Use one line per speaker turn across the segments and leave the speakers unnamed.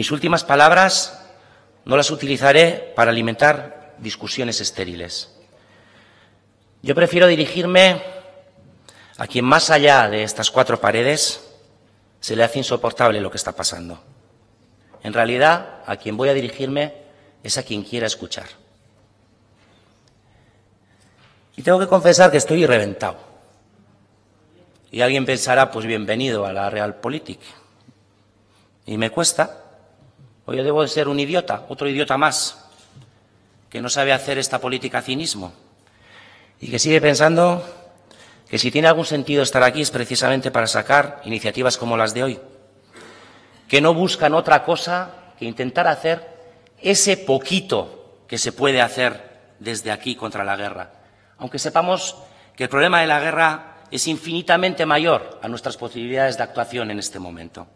Mis últimas palabras no las utilizaré para alimentar discusiones estériles. Yo prefiero dirigirme a quien más allá de estas cuatro paredes se le hace insoportable lo que está pasando. En realidad, a quien voy a dirigirme es a quien quiera escuchar. Y tengo que confesar que estoy reventado. Y alguien pensará, pues bienvenido a la Realpolitik. Y me cuesta. O yo debo de ser un idiota, otro idiota más, que no sabe hacer esta política cinismo y que sigue pensando que si tiene algún sentido estar aquí es precisamente para sacar iniciativas como las de hoy, que no buscan otra cosa que intentar hacer ese poquito que se puede hacer desde aquí contra la guerra, aunque sepamos que el problema de la guerra es infinitamente mayor a nuestras posibilidades de actuación en este momento.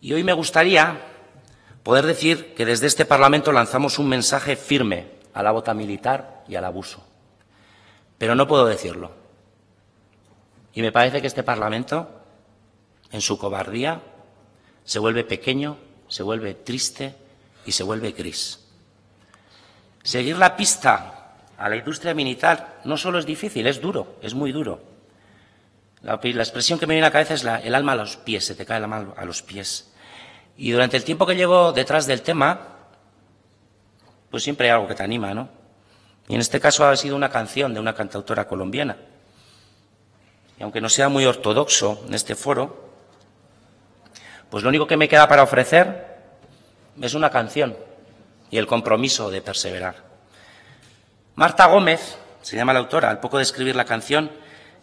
Y hoy me gustaría poder decir que desde este Parlamento lanzamos un mensaje firme a la bota militar y al abuso. Pero no puedo decirlo. Y me parece que este Parlamento, en su cobardía, se vuelve pequeño, se vuelve triste y se vuelve gris. Seguir la pista a la industria militar no solo es difícil, es duro, es muy duro. La expresión que me viene a la cabeza es el alma a los pies, se te cae el alma a los pies. Y durante el tiempo que llevo detrás del tema, pues siempre hay algo que te anima, ¿no? Y en este caso ha sido una canción de una cantautora colombiana. Y aunque no sea muy ortodoxo en este foro, pues lo único que me queda para ofrecer es una canción y el compromiso de perseverar. Marta Gómez, se llama la autora, al poco de escribir la canción,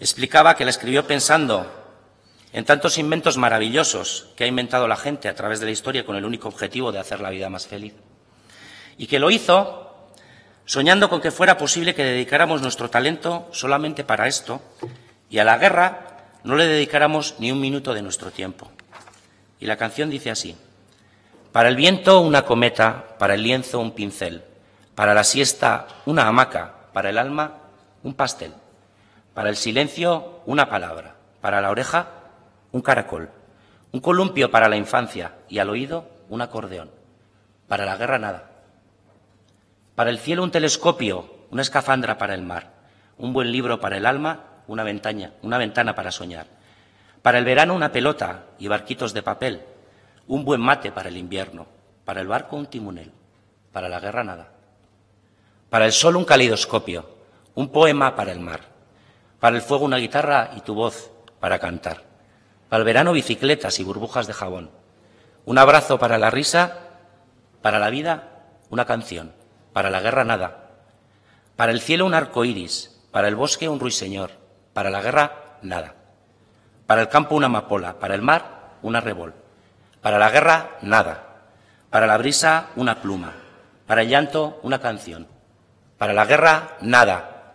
explicaba que la escribió pensando en tantos inventos maravillosos que ha inventado la gente a través de la historia con el único objetivo de hacer la vida más feliz. Y que lo hizo soñando con que fuera posible que dedicáramos nuestro talento solamente para esto y a la guerra no le dedicáramos ni un minuto de nuestro tiempo. Y la canción dice así: para el viento una cometa, para el lienzo un pincel, para la siesta una hamaca, para el alma un pastel, para el silencio una palabra, para la oreja un caracol, un columpio para la infancia y al oído un acordeón, para la guerra nada. Para el cielo un telescopio, una escafandra para el mar, un buen libro para el alma, una ventana para soñar. Para el verano una pelota y barquitos de papel, un buen mate para el invierno, para el barco un timonel, para la guerra nada. Para el sol un caleidoscopio, un poema para el mar, para el fuego una guitarra y tu voz para cantar. Para el verano bicicletas y burbujas de jabón, un abrazo para la risa, para la vida una canción, para la guerra nada. Para el cielo un arco iris, para el bosque un ruiseñor, para la guerra nada. Para el campo una amapola, para el mar un arrebol, para la guerra nada. Para la brisa una pluma, para el llanto una canción, para la guerra nada.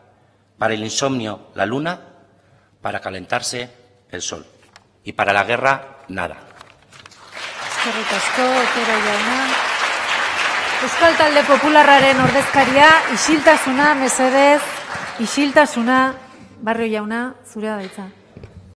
Para el insomnio la luna, para calentarse el sol. Y para la guerra, nada.
Eskerrik asko, Otero jauna. Euskal Talde Popularraren ordezkaria, isiltasuna, mesedez, isiltasuna, Barrio jauna, zurea da hitza.